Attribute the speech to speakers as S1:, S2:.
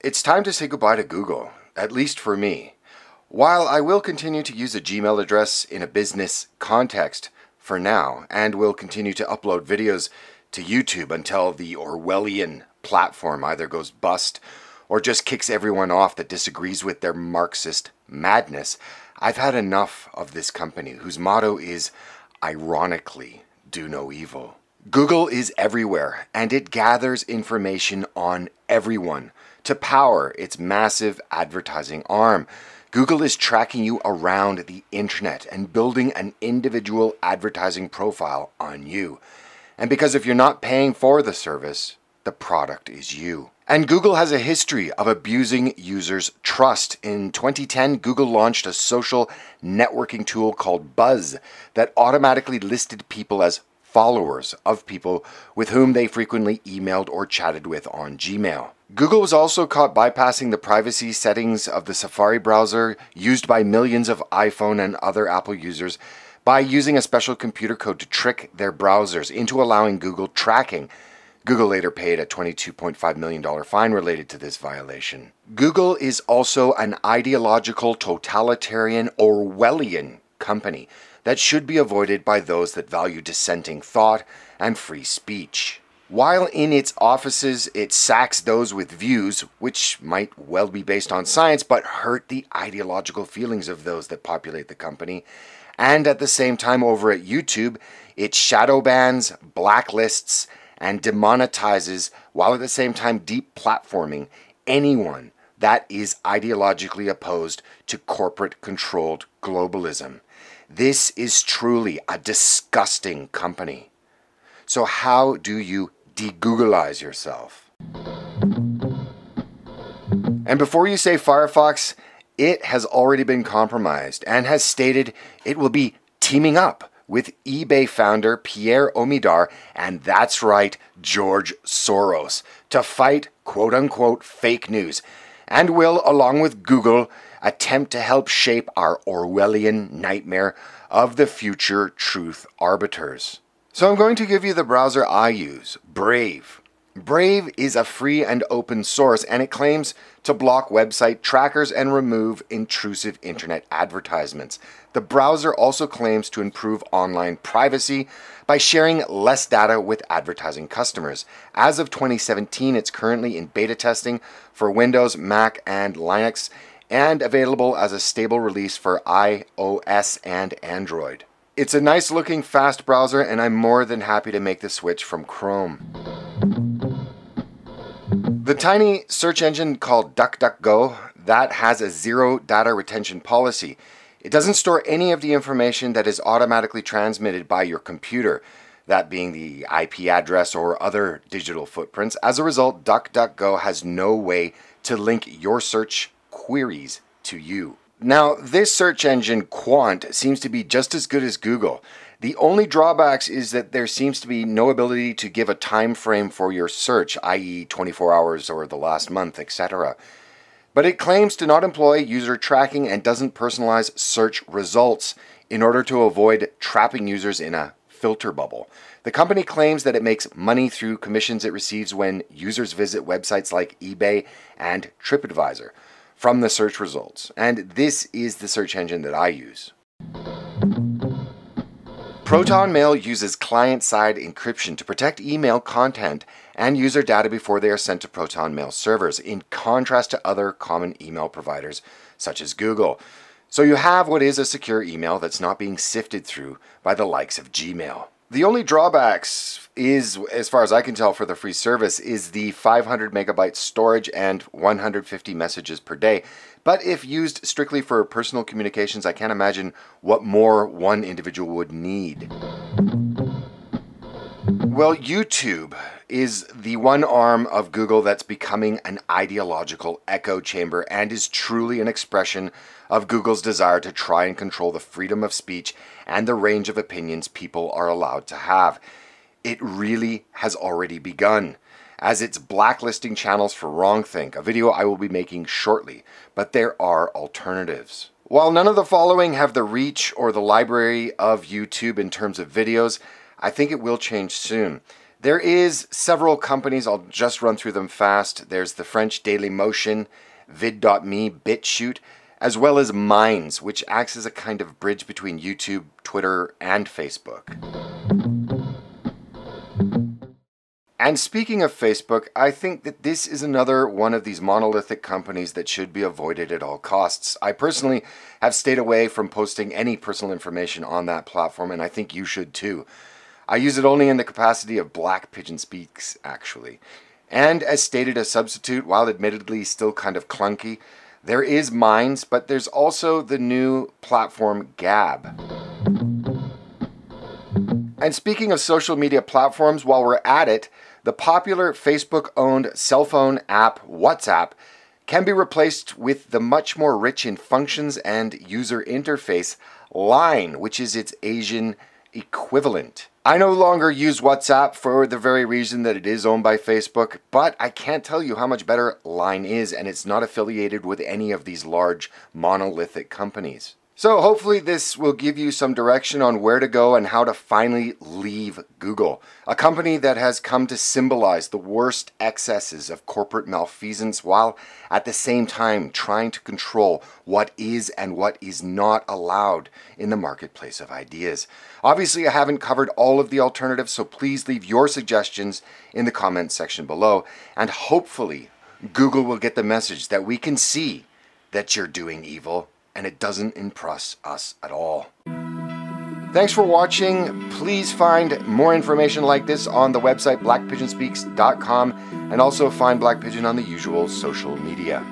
S1: It's time to say goodbye to Google, at least for me. While I will continue to use a Gmail address in a business context for now, and will continue to upload videos to YouTube until the Orwellian platform either goes bust or just kicks everyone off that disagrees with their Marxist madness, I've had enough of this company whose motto is, ironically, do no evil. Google is everywhere, and it gathers information on everyone to power its massive advertising arm. Google is tracking you around the internet and building an individual advertising profile on you. And because if you're not paying for the service, the product is you. And Google has a history of abusing users' trust. In 2010, Google launched a social networking tool called Buzz that automatically listed people as followers of people with whom they frequently emailed or chatted with on Gmail. Google was also caught bypassing the privacy settings of the Safari browser used by millions of iPhone and other Apple users by using a special computer code to trick their browsers into allowing Google tracking. Google later paid a $22.5 million fine related to this violation. Google is also an ideological, totalitarian, Orwellian company that should be avoided by those that value dissenting thought and free speech. While in its offices it sacks those with views which might well be based on science but hurt the ideological feelings of those that populate the company, and at the same time over at YouTube it shadow bans, blacklists, and demonetizes, while at the same time deplatforming anyone that is ideologically opposed to corporate-controlled globalism. This is truly a disgusting company. So how do you de-Googleize yourself? And before you say Firefox, it has already been compromised and has stated it will be teaming up with eBay founder Pierre Omidyar, and that's right, George Soros, to fight quote-unquote fake news, and will, along with Google, attempt to help shape our Orwellian nightmare of the future truth arbiters. So I'm going to give you the browser I use, Brave. Brave is a free and open source, and it claims to block website trackers and remove intrusive internet advertisements. The browser also claims to improve online privacy by sharing less data with advertising customers. As of 2017, it's currently in beta testing for Windows, Mac, and Linux, and available as a stable release for iOS and Android. It's a nice looking fast browser, and I'm more than happy to make the switch from Chrome. The tiny search engine called DuckDuckGo, that has a zero data retention policy. It doesn't store any of the information that is automatically transmitted by your computer, that being the IP address or other digital footprints. As a result, DuckDuckGo has no way to link your search queries to you. Now, this search engine, Quant, seems to be just as good as Google. The only drawbacks is that there seems to be no ability to give a time frame for your search, i.e. 24 hours or the last month, etc. But it claims to not employ user tracking and doesn't personalize search results in order to avoid trapping users in a filter bubble. The company claims that it makes money through commissions it receives when users visit websites like eBay and TripAdvisor from the search results. And this is the search engine that I use. ProtonMail uses client-side encryption to protect email content and user data before they are sent to ProtonMail servers, in contrast to other common email providers such as Google. So you have what is a secure email that's not being sifted through by the likes of Gmail. The only drawbacks is, as far as I can tell for the free service, is the 500 megabyte storage and 150 messages per day. But if used strictly for personal communications, I can't imagine what more one individual would need. Well, YouTube is the one arm of Google that's becoming an ideological echo chamber and is truly an expression of Google's desire to try and control the freedom of speech and the range of opinions people are allowed to have. It really has already begun, as it's blacklisting channels for wrongthink, a video I will be making shortly, but there are alternatives. While none of the following have the reach or the library of YouTube in terms of videos, I think it will change soon. There is several companies, I'll just run through them fast. There's the French Dailymotion, vid.me, BitChute, as well as Minds, which acts as a kind of bridge between YouTube, Twitter, and Facebook. And speaking of Facebook, I think that this is another one of these monolithic companies that should be avoided at all costs. I personally have stayed away from posting any personal information on that platform, and I think you should too. I use it only in the capacity of Black Pigeon Speaks, actually. And as stated, a substitute, while admittedly still kind of clunky, there is Minds, but there's also the new platform Gab. And speaking of social media platforms, while we're at it, the popular Facebook-owned cell phone app WhatsApp can be replaced with the much more rich in functions and user interface Line, which is its Asian equivalent. I no longer use WhatsApp for the very reason that it is owned by Facebook, but I can't tell you how much better Line is, and it's not affiliated with any of these large monolithic companies. So hopefully this will give you some direction on where to go and how to finally leave Google, a company that has come to symbolize the worst excesses of corporate malfeasance while at the same time trying to control what is and what is not allowed in the marketplace of ideas. Obviously, I haven't covered all of the alternatives, so please leave your suggestions in the comments section below, and hopefully Google will get the message that we can see that you're doing evil and it doesn't impress us at all. Thanks for watching. Please find more information like this on the website blackpigeonspeaks.com and also find Black Pigeon on the usual social media.